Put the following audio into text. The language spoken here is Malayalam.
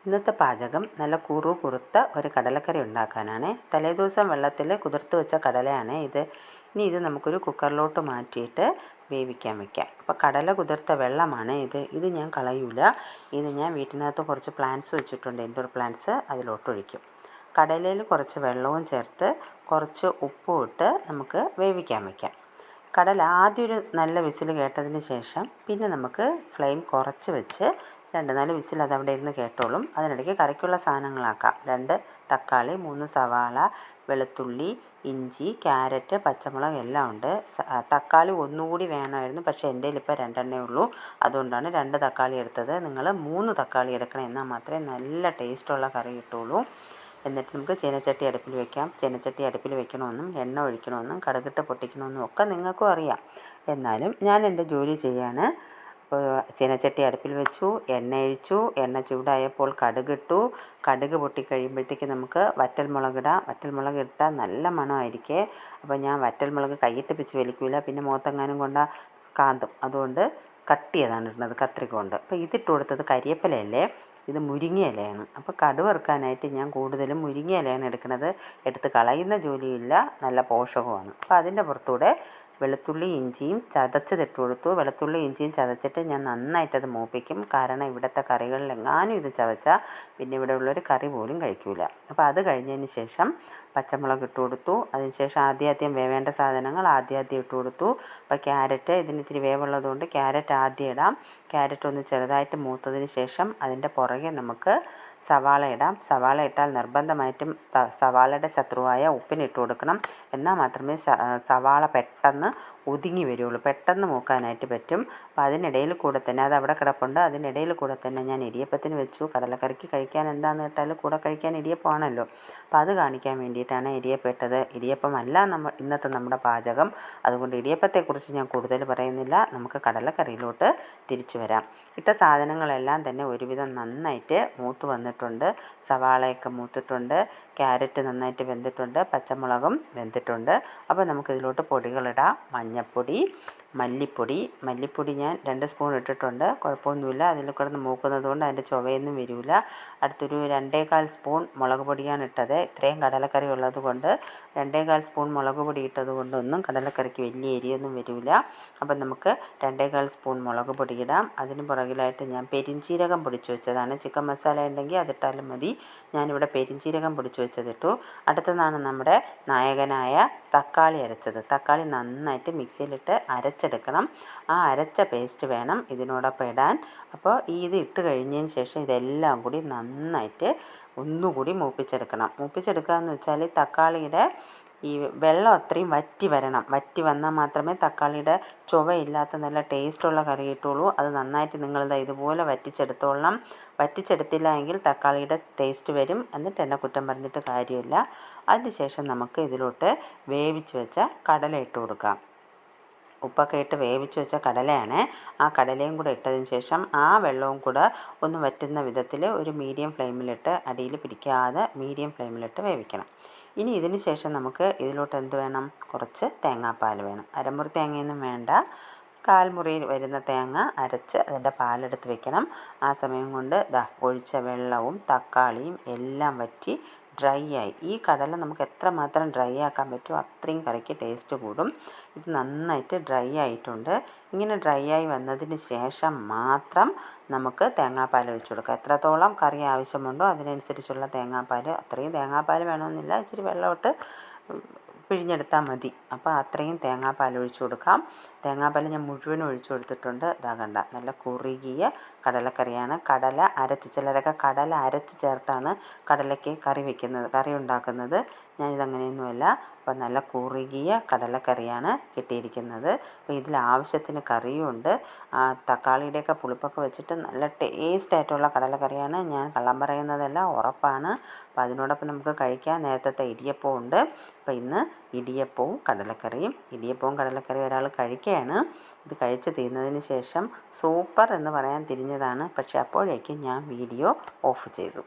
ഇന്നത്തെ പാചകം നല്ല കുറുകുറുത്ത ഒരു കടലക്കറി ഉണ്ടാക്കാനാണ്. തലേദിവസം വെള്ളത്തിൽ കുതിർത്ത് വെച്ച കടലയാണ് ഇത്. ഇനി ഇത് നമുക്കൊരു കുക്കറിലോട്ട് മാറ്റിയിട്ട് വേവിക്കാൻ വയ്ക്കാം. അപ്പോൾ കടല കുതിർത്ത വെള്ളമാണ് ഇത് ഞാൻ കളയൂല. ഇത് ഞാൻ വീട്ടിനകത്ത് കുറച്ച് പ്ലാന്റ്സ് വെച്ചിട്ടുണ്ട്, ഇൻഡോർ പ്ലാന്റ്സ്, അതിലോട്ടൊഴിക്കും. കടലയിൽ കുറച്ച് വെള്ളവും ചേർത്ത് കുറച്ച് ഉപ്പും ഇട്ട് നമുക്ക് വേവിക്കാൻ വയ്ക്കാം. കടല ആദ്യം ഒരു നല്ല വിസിൽ കേട്ടതിന് ശേഷം പിന്നെ നമുക്ക് ഫ്ലെയിം കുറച്ച് വെച്ച് 2-4 വിസിൽ അതവിടെ ഇരുന്ന് കേട്ടോളും. അതിനിടയ്ക്ക് കറിക്കുള്ള സാധനങ്ങളാക്കാം. 2 തക്കാളി, 3 സവാള, വെളുത്തുള്ളി, ഇഞ്ചി, ക്യാരറ്റ്, പച്ചമുളക് എല്ലാം ഉണ്ട്. തക്കാളി ഒന്നുകൂടി വേണമായിരുന്നു, പക്ഷേ എൻ്റെ കയ്യിൽ ഇപ്പോൾ 2 ഉള്ളൂ. അതുകൊണ്ടാണ് 2 തക്കാളി എടുത്തത്. നിങ്ങൾ 3 തക്കാളി എടുക്കണം, എന്നാൽ മാത്രമേ നല്ല ടേസ്റ്റുള്ള കറി കിട്ടുള്ളൂ. എന്നിട്ട് നമുക്ക് ചീനച്ചട്ടി അടുപ്പിൽ വെക്കാം. ചീനച്ചട്ടി അടുപ്പിൽ വെക്കണമെന്നും എണ്ണ ഒഴിക്കണമെന്നും കടുകിട്ട് പൊട്ടിക്കണമെന്നും ഒക്കെ നിങ്ങൾക്കും അറിയാം. എന്നാലും ഞാൻ എൻ്റെ ജോലി ചെയ്യാണ്. ചീനച്ചട്ടി അടുപ്പിൽ വെച്ചു, എണ്ണ ഒഴിച്ചു. എണ്ണ ചൂടായപ്പോൾ കടുകിട്ടു. കടുക് പൊട്ടിക്കഴിയുമ്പോഴത്തേക്ക് നമുക്ക് വറ്റൽമുളകിടാം. വറ്റൽമുളക് ഇട്ടാൽ നല്ല മണമായിരിക്കേ. അപ്പോൾ ഞാൻ വറ്റൽമുളക് കൈയിട്ട് പിച്ച് വലിക്കില്ല, പിന്നെ മുഖത്തെങ്ങാനും കൊണ്ടാൽ കാന്തും. അതുകൊണ്ട് കട്ട് ചെയ്താണ് ഇടുന്നത്, കത്രിക കൊണ്ട്. അപ്പോൾ ഇതിട്ട് കൊടുത്തത് കരിയേപ്പിലയല്ലേ, ഇത് മുരിങ്ങയിലയാണ്. അപ്പോൾ കടുക് വറുക്കാനായിട്ട് ഞാൻ കൂടുതലും മുരിങ്ങയിലയാണ് എടുക്കുന്നത്. എടുത്ത് കളയുന്ന ജോലിയില്ല, നല്ല പോഷകമാണ്. അപ്പോൾ അതിൻ്റെ പുറത്തൂടെ വെളുത്തുള്ളി ഇഞ്ചിയും ചതച്ചതിട്ട് കൊടുത്തു. വെളുത്തുള്ളി ഇഞ്ചിയും ചതച്ചിട്ട് ഞാൻ നന്നായിട്ടത് മൂപ്പിക്കും. കാരണം ഇവിടുത്തെ കറികളിലെങ്ങാനും ഇത് ചവച്ചാൽ പിന്നെ ഇവിടെ ഉള്ളൊരു കറി പോലും കഴിക്കില്ല. അപ്പോൾ അത് കഴിഞ്ഞതിന് ശേഷം പച്ചമുളക് ഇട്ട് കൊടുത്തു. അതിനുശേഷം ആദ്യം വേവേണ്ട സാധനങ്ങൾ ആദ്യം ഇട്ട് കൊടുത്തു. അപ്പോൾ ക്യാരറ്റ്, ഇതിന് ഇത്തിരി വേവുള്ളതുകൊണ്ട് ക്യാരറ്റ് ആദ്യം ഇടാം. ക്യാരറ്റ് ഒന്ന് ചെറുതായിട്ട് മൂത്തതിന് ശേഷം അതിൻ്റെ പുറകെ നമുക്ക് സവാള ഇടാം. സവാള ഇട്ടാൽ നിർബന്ധമായിട്ടും സവാളയുടെ ശത്രുവായ ഉപ്പിനിട്ട് കൊടുക്കണം. എന്നാൽ മാത്രമേ സവാള പെട്ടെന്ന് ഒതുങ്ങി വരുള്ളൂ, പെട്ടെന്ന് മൂക്കാനായിട്ട് പറ്റും. അപ്പോൾ അതിനിടയിൽ കൂടെ തന്നെ അത് അവിടെ കിടപ്പുണ്ട്. അതിനിടയിൽ കൂടെ തന്നെ ഞാൻ ഇടിയപ്പത്തിന് വെച്ചു. കടലക്കറിക്ക് കഴിക്കാൻ എന്താണെന്ന് കേട്ടാൽ കൂടെ കഴിക്കാൻ ഇടിയപ്പമാണല്ലോ. അപ്പോൾ അത് കാണിക്കാൻ വേണ്ടിയിട്ടാണ് ഇടിയപ്പം ഇട്ടത്. ഇടിയപ്പമല്ല ഇന്നത്തെ നമ്മുടെ പാചകം. അതുകൊണ്ട് ഇടിയപ്പത്തെക്കുറിച്ച് ഞാൻ കൂടുതൽ പറയുന്നില്ല. നമുക്ക് കടലക്കറിയിലോട്ട് തിരിച്ചു വരാം. ഇട്ട സാധനങ്ങളെല്ലാം തന്നെ ഒരുവിധം നന്നായിട്ട് മൂത്ത് വന്നിട്ടുണ്ട്. സവാളയൊക്കെ മൂത്തിട്ടുണ്ട്, ക്യാരറ്റ് നന്നായിട്ട് വെന്തിട്ടുണ്ട്, പച്ചമുളകും വെന്തിട്ടുണ്ട്. അപ്പോൾ നമുക്കിതിലോട്ട് പൊടികളിടാം. മഞ്ഞൾപ്പൊടി, മല്ലിപ്പൊടി ഞാൻ 2 സ്പൂൺ ഇട്ടിട്ടുണ്ട്. കുഴപ്പമൊന്നുമില്ല, അതിൽ കിടന്ന് മൂക്കുന്നത് കൊണ്ട് അതിൻ്റെ ചുവയൊന്നും വരില്ല. അടുത്തൊരു 2.25 സ്പൂൺ മുളക് പൊടിയാണ് ഇട്ടത്. ഇത്രയും കടലക്കറി ഉള്ളത് കൊണ്ട് 2.25 സ്പൂൺ മുളക് പൊടി ഇട്ടത് കൊണ്ടൊന്നും കടലക്കറിക്ക് വലിയ എരിയൊന്നും വരില്ല. അപ്പം നമുക്ക് 2.25 സ്പൂൺ മുളക് പൊടി ഇടാം. അതിന് പുറകിലായിട്ട് ഞാൻ പെരിഞ്ചീരകം പൊടിച്ച് വെച്ചതാണ്. ചിക്കൻ മസാല ഉണ്ടെങ്കിൽ അതിട്ടാലും മതി. ഞാനിവിടെ പെരിഞ്ചീരകം പൊടിച്ച് വെച്ചതിട്ടു. അടുത്തതാണ് നമ്മുടെ നായകനായ തക്കാളി അരച്ചത്. തക്കാളി നന്നായിട്ട് മിക്സിയിലിട്ട് അരച്ചെടുക്കണം. ആ അരച്ച പേസ്റ്റ് വേണം ഇതിനോടൊപ്പം ഇടാൻ. അപ്പോൾ ഇത് ഇട്ട് കഴിഞ്ഞതിന് ശേഷം ഇതെല്ലാം കൂടി നന്നായിട്ട് ഒന്നുകൂടി മൂപ്പിച്ചെടുക്കണം. മൂപ്പിച്ചെടുക്കുക എന്ന് വെച്ചാൽ തക്കാളിയുടെ ഈ വെള്ളം അത്രയും വറ്റി വരണം. വറ്റി വന്നാൽ മാത്രമേ തക്കാളിയുടെ ചുവയില്ലാത്ത നല്ല ടേസ്റ്റുള്ള കറി കിട്ടുള്ളൂ. അത് നന്നായിട്ട് നിങ്ങളിത് ഇതുപോലെ വറ്റിച്ചെടുത്തോളണം. വറ്റിച്ചെടുത്തില്ല എങ്കിൽ തക്കാളിയുടെ ടേസ്റ്റ് വരും. എന്നിട്ട് എന്നെ കുറ്റം പറഞ്ഞിട്ട് കാര്യമില്ല. അതിനുശേഷം നമുക്ക് ഇതിലോട്ട് വേവിച്ച് വെച്ച കടല ഇട്ട് കൊടുക്കാം. ഉപ്പൊക്കെ ഇട്ട് വേവിച്ച് വെച്ച കടലയാണ്. ആ കടലയും കൂടെ ഇട്ടതിന് ശേഷം ആ വെള്ളവും കൂടെ ഒന്ന് വറ്റുന്ന വിധത്തിൽ ഒരു മീഡിയം ഫ്ലെയിമിലിട്ട്, അടിയിൽ പിടിക്കാതെ മീഡിയം ഫ്ലെയിമിലിട്ട് വേവിക്കണം. ഇനി ഇതിന് ശേഷം നമുക്ക് ഇതിലോട്ട് എന്ത് വേണം? കുറച്ച് തേങ്ങാപ്പാൽ വേണം. അരമുറി തേങ്ങയൊന്നും വേണ്ട, 1/4 മുറി വരുന്ന തേങ്ങ അരച്ച് അതിൻ്റെ പാലെടുത്ത് വെക്കണം. ആ സമയം കൊണ്ട് ഒഴിച്ച വെള്ളവും തക്കാളിയും എല്ലാം വറ്റി ഡ്രൈ ആയി. ഈ കടല നമുക്ക് എത്രമാത്രം ഡ്രൈ ആക്കാൻ പറ്റുമോ അത്രയും കറിക്ക് ടേസ്റ്റ് കൂടും. ഇത് നന്നായിട്ട് ഡ്രൈ ആയിട്ടുണ്ട്. ഇങ്ങനെ ഡ്രൈ ആയി വന്നതിന് ശേഷം മാത്രം നമുക്ക് തേങ്ങാപ്പാൽ ഒഴിച്ചു കൊടുക്കാം. എത്രത്തോളം കറി ആവശ്യമുണ്ടോ അതിനനുസരിച്ചുള്ള തേങ്ങാപ്പാൽ. അത്രയും തേങ്ങാപ്പാൽ വേണമെന്നില്ല, ഇച്ചിരി വെള്ളമിട്ട് പിഴിഞ്ഞെടുത്താൽ മതി. അപ്പോൾ അത്രയും തേങ്ങാപ്പാൽ ഒഴിച്ചു കൊടുക്കാം. തേങ്ങാപ്പാൽ ഞാൻ മുഴുവനും ഒഴിച്ചു കൊടുത്തിട്ടുണ്ട്. കണ്ട നല്ല കുറുകിയ കടലക്കറിയാണ്. കടല അരച്ച്, ചിലരൊക്കെ കടല അരച്ച് ചേർത്താണ് കടലയ്ക്ക് കറി ഉണ്ടാക്കുന്നത്. ഞാനിതങ്ങനെയൊന്നുമല്ല. അപ്പോൾ നല്ല കുറുകിയ കടലക്കറിയാണ് കിട്ടിയിരിക്കുന്നത്. അപ്പോൾ ഇതിൽ ആവശ്യത്തിന് കറിയുമുണ്ട്. തക്കാളിയുടെയൊക്കെ പുളിപ്പൊക്കെ വെച്ചിട്ട് നല്ല ടേസ്റ്റായിട്ടുള്ള കടലക്കറിയാണ്. ഞാൻ കള്ളം പറയുന്നതല്ല, ഉറപ്പാണ്. അപ്പോൾ അതിനോടൊപ്പം നമുക്ക് കഴിക്കാൻ നേരത്തെ ഇടിയപ്പവും ഉണ്ട്. അപ്പോൾ ഇന്ന് ഇടിയപ്പവും കടലക്കറിയും ഒരാൾ കഴിക്കുകയാണ്. ഇത് കഴിച്ച് തീർന്നതിന് ശേഷം സൂപ്പർ എന്ന് പറയാൻ തിരിഞ്ഞതാണ്. പക്ഷേ അപ്പോഴേക്കും ഞാൻ വീഡിയോ ഓഫ് ചെയ്തു.